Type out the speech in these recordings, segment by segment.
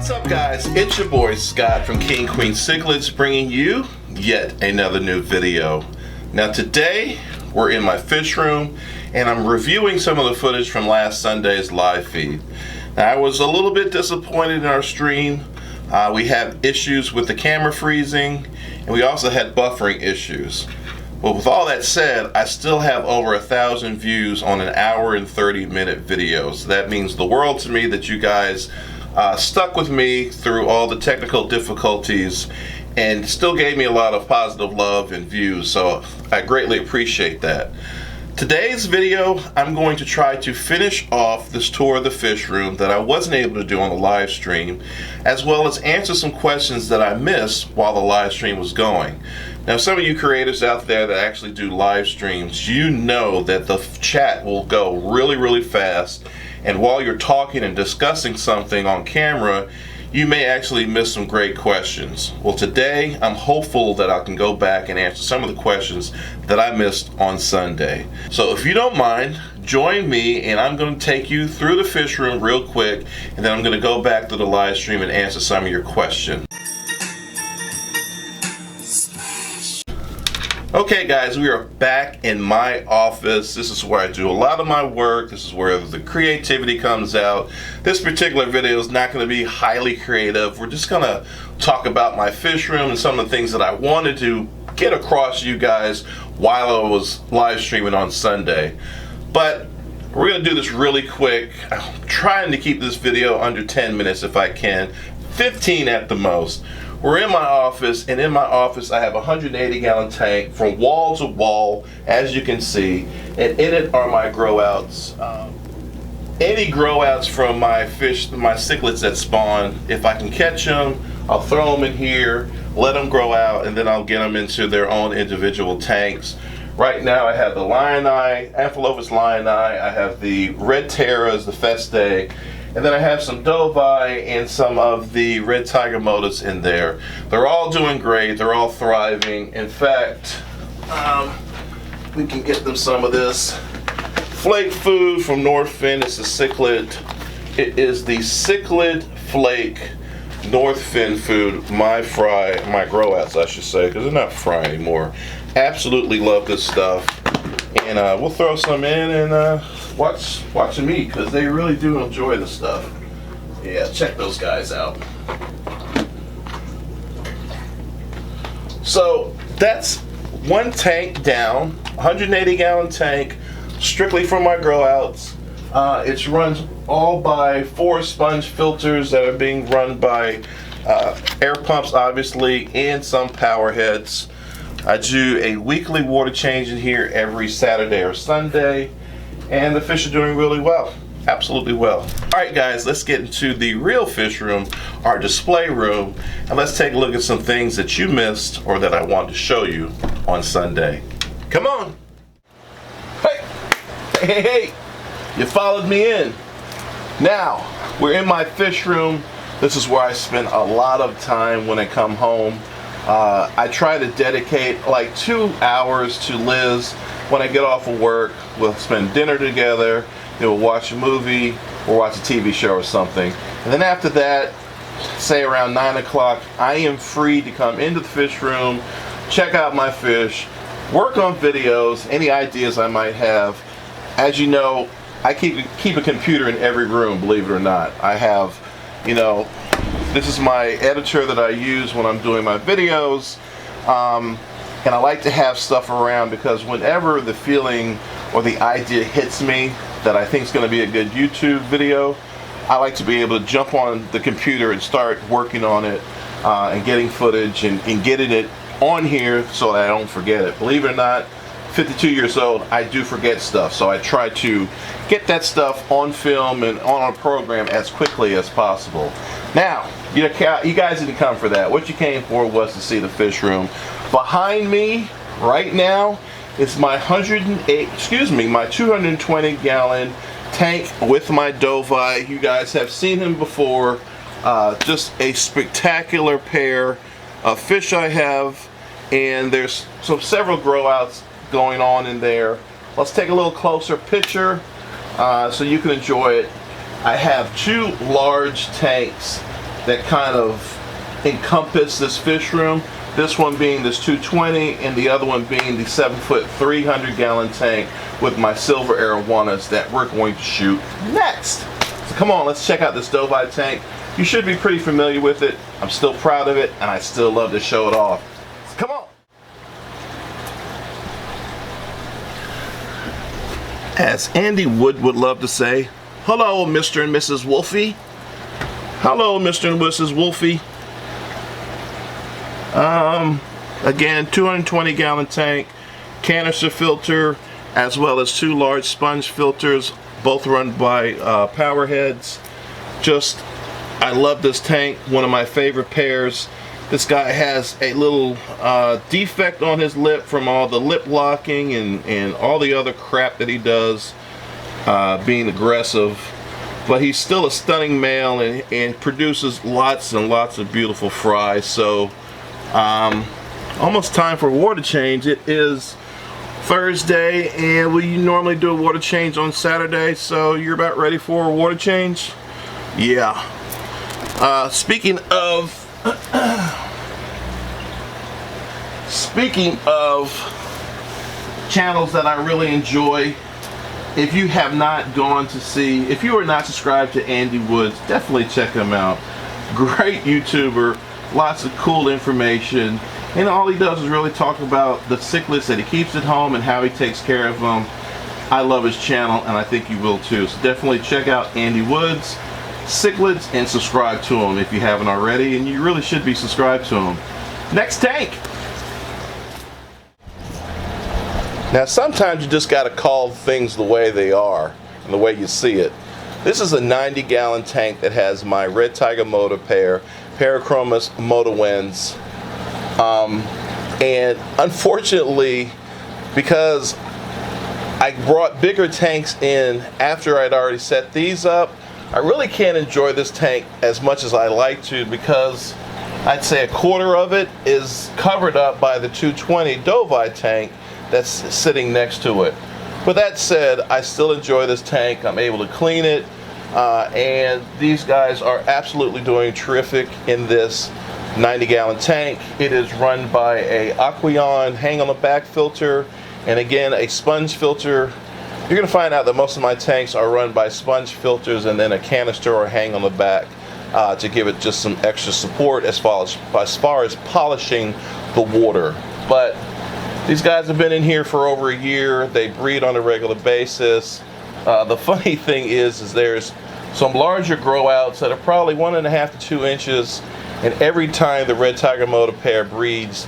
What's up, guys? It's your boy Scott from King Queen Cichlids bringing you yet another new video. Now today we're in my fish room and I'm reviewing some of the footage from last Sunday's live feed. Now I was a little bit disappointed in our stream. We have issues with the camera freezing and we also had buffering issues. But with all that said, I still have over 1,000 views on an hour and 30-minute video. So that means the world to me that you guys stuck with me through all the technical difficulties and still gave me a lot of positive love and views. So I greatly appreciate that. Today's video, I'm going to try to finish off this tour of the fish room that I wasn't able to do on the live stream, as well as answer some questions that I missed while the live stream was going. Now, some of you creators out there that actually do live streams, you know that the chat will go really fast, and while you're talking and discussing something on camera, you may actually miss some great questions. Well, today I'm hopeful that I can go back and answer some of the questions that I missed on Sunday. So if you don't mind, join me and I'm going to take you through the fish room real quick, and then I'm going to go back to the live stream and answer some of your questions. Okay guys, we are back in my office. This is where I do a lot of my work. This is where the creativity comes out. This particular video is not going to be highly creative. We're just going to talk about my fish room and some of the things that I wanted to get across to you guys while I was live streaming on Sunday. But we're going to do this really quick. I'm trying to keep this video under 10 minutes if I can, 15 at the most. We're in my office, and in my office I have a 180-gallon tank from wall to wall, as you can see, and in it are my grow outs. Any grow outs from my fish, my cichlids that spawn, if I can catch them, I'll throw them in here, let them grow out, and then I'll get them into their own individual tanks. Right now I have the Lioni, Amphilophus lioni, I have the red terras, the Feste, and then I have some Dovi and some of the red tiger motas in there. They're all doing great. They're all thriving. In fact, we can get them some of this flake food from Northfin. It's a cichlid. It is the cichlid flake Northfin food. My grow outs, I should say, because they're not fry anymore. Absolutely love this stuff. And we'll throw some in and watch them eat, because they really do enjoy the stuff. Yeah, check those guys out. So that's one tank down, 180-gallon tank, strictly for my grow outs. It's run all by 4 sponge filters that are being run by air pumps, obviously, and some power heads. I do a weekly water change in here every Saturday or Sunday, and the fish are doing really well, absolutely well. Alright guys, let's get into the real fish room, our display room, and let's take a look at some things that you missed or that I wanted to show you on Sunday. Come on! Hey, you followed me in. Now, we're in my fish room. This is where I spend a lot of time when I come home. I try to dedicate like 2 hours to Liz when I get off of work. We'll spend dinner together, then we'll watch a movie or watch a TV show or something. And then after that, say around 9 o'clock, I am free to come into the fish room, check out my fish, work on videos, any ideas I might have. As you know, I keep a computer in every room, believe it or not. I have, you know, this is my editor that I use when I'm doing my videos, and I like to have stuff around because whenever the feeling or the idea hits me that I think is going to be a good YouTube video, I like to be able to jump on the computer and start working on it and getting footage and getting it on here so that I don't forget it. Believe it or not, 52 years old, I do forget stuff, so I try to get that stuff on film and on a program as quickly as possible. Now, you guys didn't come for that. What you came for was to see the fish room. Behind me right now is my 220-gallon tank with my Dovi. You guys have seen him before. Just a spectacular pair of fish I have, and there's several grow outs going on in there. Let's take a little closer picture so you can enjoy it. I have 2 large tanks that kind of encompass this fish room. This one being this 220 and the other one being the 7-foot 300-gallon tank with my silver arowanas that we're going to shoot next. So come on, let's check out this Doveye tank. You should be pretty familiar with it. I'm still proud of it and I still love to show it off. So come on. As Andy Wood would love to say, hello Mr. and Mrs. Wolfie. Hello Mr. and Mrs. Wolfie. Again, 220-gallon tank, canister filter, as well as 2 large sponge filters, both run by power heads. Just, I love this tank, one of my favorite pairs. This guy has a little defect on his lip from all the lip locking and all the other crap that he does, being aggressive. But he's still a stunning male and produces lots and lots of beautiful fries. So almost time for water change. It is Thursday and we normally do a water change on Saturday, so you're about ready for a water change? Yeah. Speaking of channels that I really enjoy, if you have not gone to see, if you are not subscribed to Andy Woods, definitely check him out. Great YouTuber, lots of cool information, and all he does is really talk about the cichlids that he keeps at home and how he takes care of them. I love his channel and I think you will too, so definitely check out Andy Woods cichlids and subscribe to him if you haven't already, and you really should be subscribed to him. Next tank. Now sometimes you just got to call things the way they are and the way you see it. This is a 90-gallon tank that has my Red Tiger motor pair, Parachromis motor winds, and unfortunately, because I brought bigger tanks in after I'd already set these up, I really can't enjoy this tank as much as I like to, because I'd say a quarter of it is covered up by the 220 Doveye tank that's sitting next to it. With that said, I still enjoy this tank. I'm able to clean it, and these guys are absolutely doing terrific in this 90-gallon tank. It is run by a Aqueon hang on the back filter, and again a sponge filter. You're going to find out that most of my tanks are run by sponge filters and then a canister or hang on the back to give it just some extra support as far as polishing the water. But these guys have been in here for over a year. They breed on a regular basis. The funny thing is there's some larger grow outs that are probably 1.5 to 2 inches, and every time the Red Tiger motor pair breeds,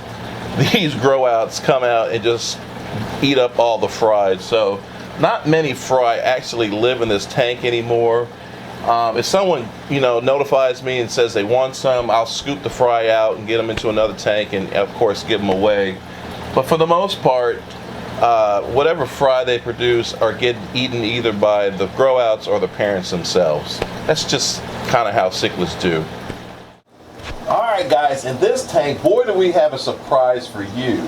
these grow outs come out and just eat up all the fry. So not many fry actually live in this tank anymore. If someone notifies me and says they want some, I'll scoop the fry out and get them into another tank and of course give them away. But for the most part, whatever fry they produce are getting eaten either by the grow outs or the parents themselves. That's just kind of how cichlids do. Alright guys, in this tank, boy do we have a surprise for you.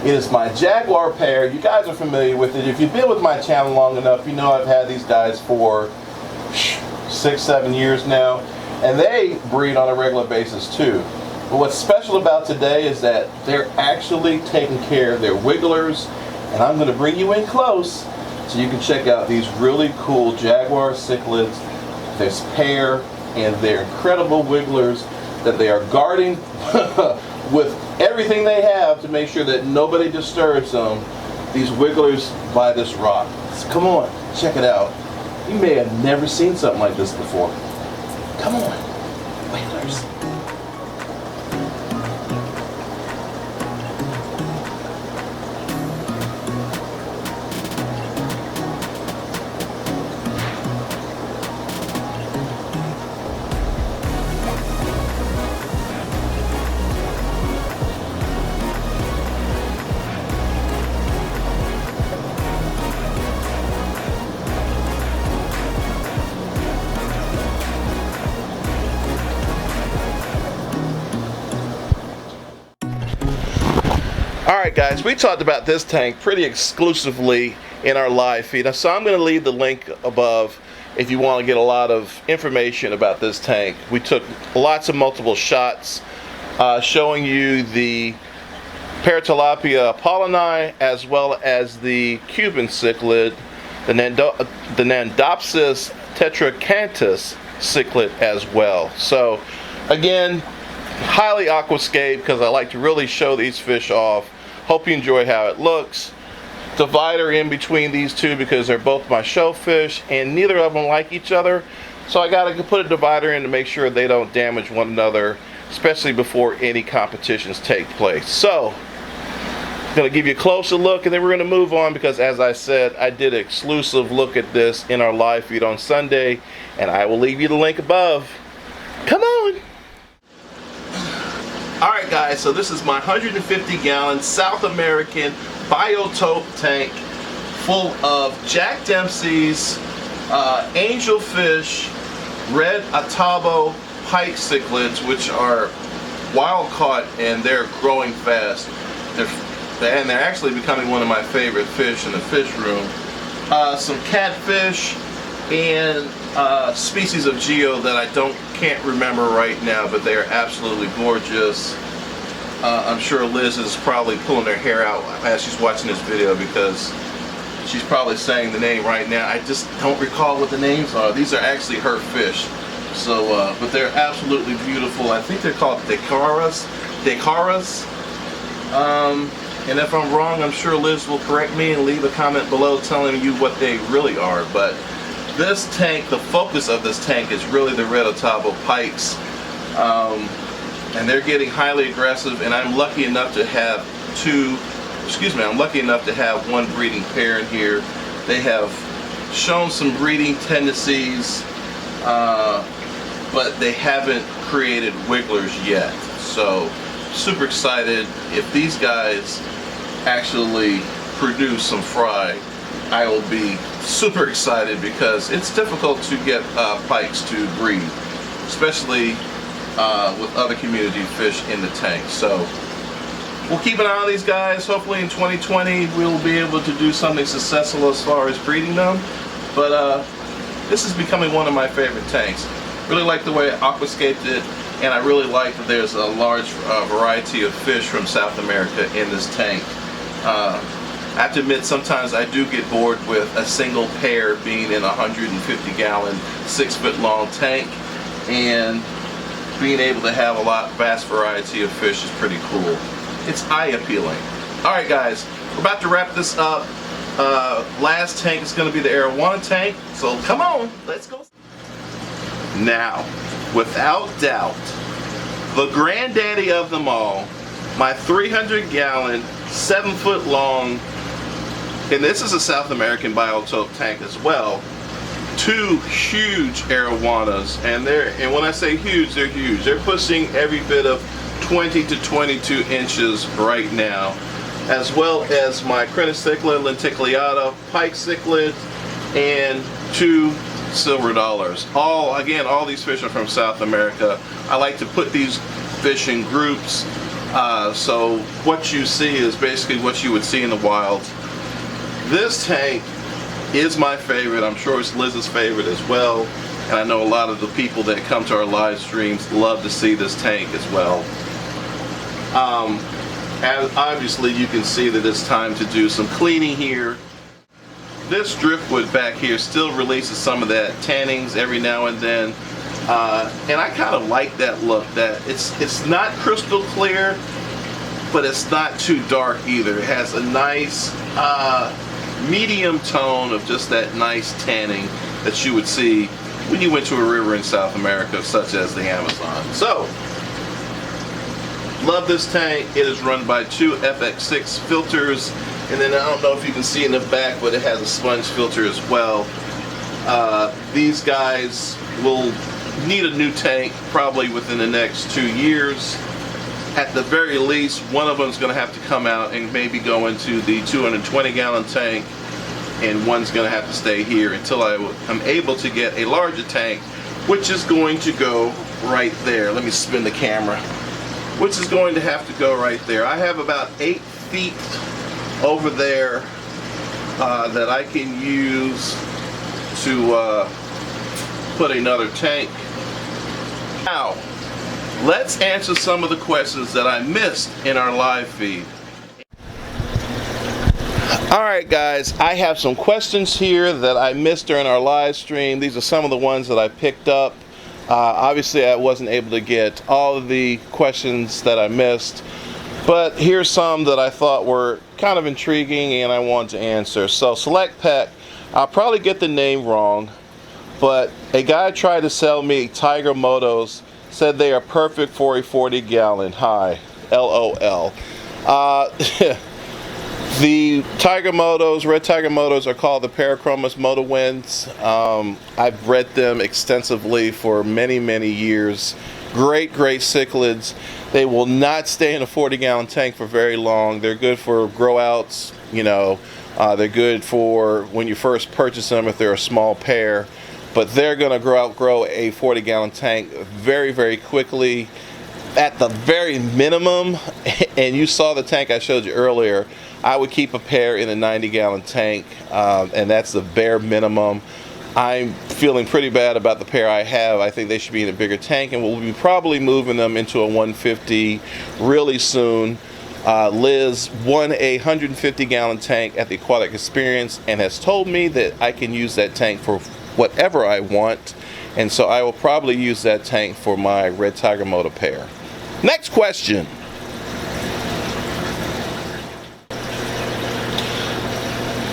It is my Jaguar pair. You guys are familiar with it. If you've been with my channel long enough, you know I've had these guys for 6-7 years now, and they breed on a regular basis too. But what's special about today is that they're actually taking care of their wigglers, and I'm going to bring you in close so you can check out these really cool Jaguar cichlids, this pair, and their incredible wigglers that they are guarding with everything they have to make sure that nobody disturbs them. These wigglers by this rock. So come on, check it out. You may have never seen something like this before. Come on, wigglers. Alright guys, we talked about this tank pretty exclusively in our live feed, so I'm going to leave the link above if you want to get a lot of information about this tank. We took lots of multiple shots showing you the Paratilapia pollini as well as the Cuban cichlid, the Dempseys tetracanthus cichlid as well. So again, highly aquascape because I like to really show these fish off. Hope you enjoy how it looks. Divider in between these two because they're both my show fish and neither of them like each other, so I gotta put a divider in to make sure they don't damage one another, especially before any competitions take place. So I'm gonna give you a closer look and then we're gonna move on because, as I said, I did an exclusive look at this in our live feed on Sunday, and I will leave you the link above. Come on. Alright guys, so this is my 150-gallon South American Biotope tank full of Jack Dempseys, Angelfish, red Otavo pike cichlids, which are wild caught and they're growing fast. They're actually becoming one of my favorite fish in the fish room. Some catfish and species of geo that I can't remember right now, but they are absolutely gorgeous. I'm sure Liz is probably pulling her hair out as she's watching this video because she's probably saying the name right now. I just don't recall what the names are. These are actually her fish. So, but they're absolutely beautiful. I think they're called Decaras. And if I'm wrong, I'm sure Liz will correct me and leave a comment below telling you what they really are. But this tank, the focus of this tank is really the red Otavo pikes. And they're getting highly aggressive, and I'm lucky enough to have one breeding pair in here. They have shown some breeding tendencies, but they haven't created wigglers yet. So super excited. If these guys actually produce some fry, I will be super excited because it's difficult to get pikes to breed, especially with other community fish in the tank. So we'll keep an eye on these guys. Hopefully in 2020 we'll be able to do something successful as far as breeding them. But this is becoming one of my favorite tanks. Really like the way I aquascaped it, and I really like that there's a large variety of fish from South America in this tank. I have to admit, sometimes I do get bored with a single pair being in a 150-gallon, 6-foot long tank, and being able to have a vast variety of fish is pretty cool. It's eye appealing. Alright guys, we're about to wrap this up. Last tank is going to be the Arowana tank, so come on, let's go. Now, without doubt, the granddaddy of them all, my 300-gallon, 7-foot long, and this is a South American Biotope tank as well. Two huge Arowanas, and when I say huge, they're huge. They're pushing every bit of 20 to 22 inches right now, as well as my Crenticichlid lenticulata pike cichlid and two silver dollars. All these fish are from South America. I like to put these fish in groups, so what you see is basically what you would see in the wild. This tank is my favorite. I'm sure it's Liz's favorite as well, and I know a lot of the people that come to our live streams love to see this tank as well. And obviously you can see that it's time to do some cleaning here. This driftwood back here still releases some of that tannings every now and then, and I kind of like that look. That it's not crystal clear, but it's not too dark either. It has a nice medium tone of just that nice tanning that you would see when you went to a river in South America, such as the Amazon. So, love this tank. It is run by two FX6 filters, and then I don't know if you can see in the back, but it has a sponge filter as well. These guys will need a new tank probably within the next 2 years. At the very least, one of them is going to have to come out and maybe go into the 220-gallon tank, and one's going to have to stay here until I'm able to get a larger tank, which is going to go right there. Let me spin the camera. Which is going to have to go right there. I have about 8 feet over there that I can use to put another tank. Now, let's answer some of the questions that I missed in our live feed. Alright guys, I have some questions here that I missed during our live stream. These are some of the ones that I picked up. Obviously I wasn't able to get all of the questions that I missed, but here's some that I thought were kind of intriguing and I want to answer. So Select Pet, I'll probably get the name wrong, but a guy tried to sell me Tiger Motos, said they are perfect for a 40-gallon. Hi, LOL. The Tiger Motos, Red Tiger Motos, are called the Parachromis Moto Winds. I've bred them extensively for many, many years. Great cichlids. They will not stay in a 40-gallon tank for very long. They're good for grow outs, you know. They're good for when you first purchase them if they're a small pair. But they're going to outgrow a 40-gallon tank very, very quickly. At the very minimum, and you saw the tank I showed you earlier, I would keep a pair in a 90-gallon tank, and that's the bare minimum. I'm feeling pretty bad about the pair I have. I think they should be in a bigger tank, and we'll be probably moving them into a 150 really soon. Liz won a 150-gallon tank at the Aquatic Experience and has told me that I can use that tank for whatever I want, and so I will probably use that tank for my Red Tiger Moto pair. Next question.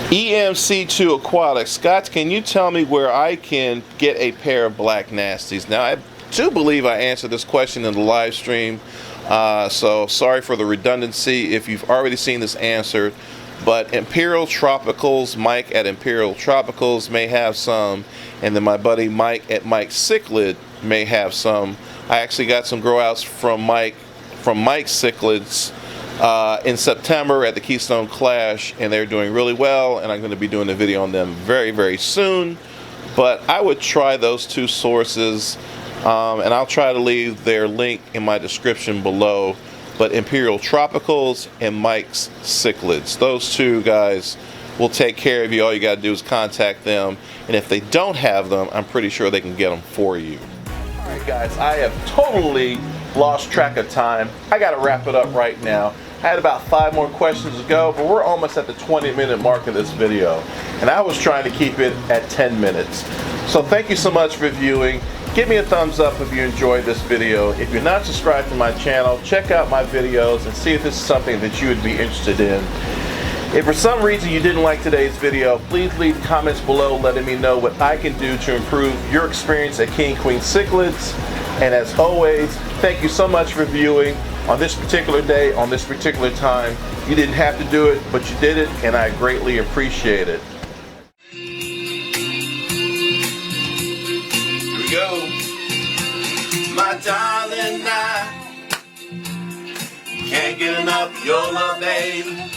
EMC2 Aquatics. Scott, can you tell me where I can get a pair of black nasties? Now, I do believe I answered this question in the live stream, so sorry for the redundancy if you've already seen this answered, but Imperial Tropicals, Mike at Imperial Tropicals may have some, and then my buddy Mike at Mike Cichlid may have some. I actually got some grow outs from Mike's cichlids in September at the Keystone Clash, and they're doing really well, and I'm going to be doing a video on them very, very soon. But I would try those two sources, and I'll try to leave their link in my description below. But Imperial Tropicals and Mike's Cichlids, those two guys will take care of you. All you got to do is contact them, and if they don't have them, I'm pretty sure they can get them for you. Alright guys, I have totally lost track of time. I got to wrap it up right now. I had about 5 more questions to go, but we're almost at the 20-minute mark of this video, and I was trying to keep it at 10 minutes. So thank you so much for viewing. Give me a thumbs up if you enjoyed this video. If you're not subscribed to my channel, check out my videos and see if this is something that you would be interested in. If for some reason you didn't like today's video, please leave comments below letting me know what I can do to improve your experience at King Queen Cichlids. And as always, thank you so much for viewing on this particular day, on this particular time. You didn't have to do it, but you did it, and I greatly appreciate it. Here we go. My darling, I can't get enough of your love, babe.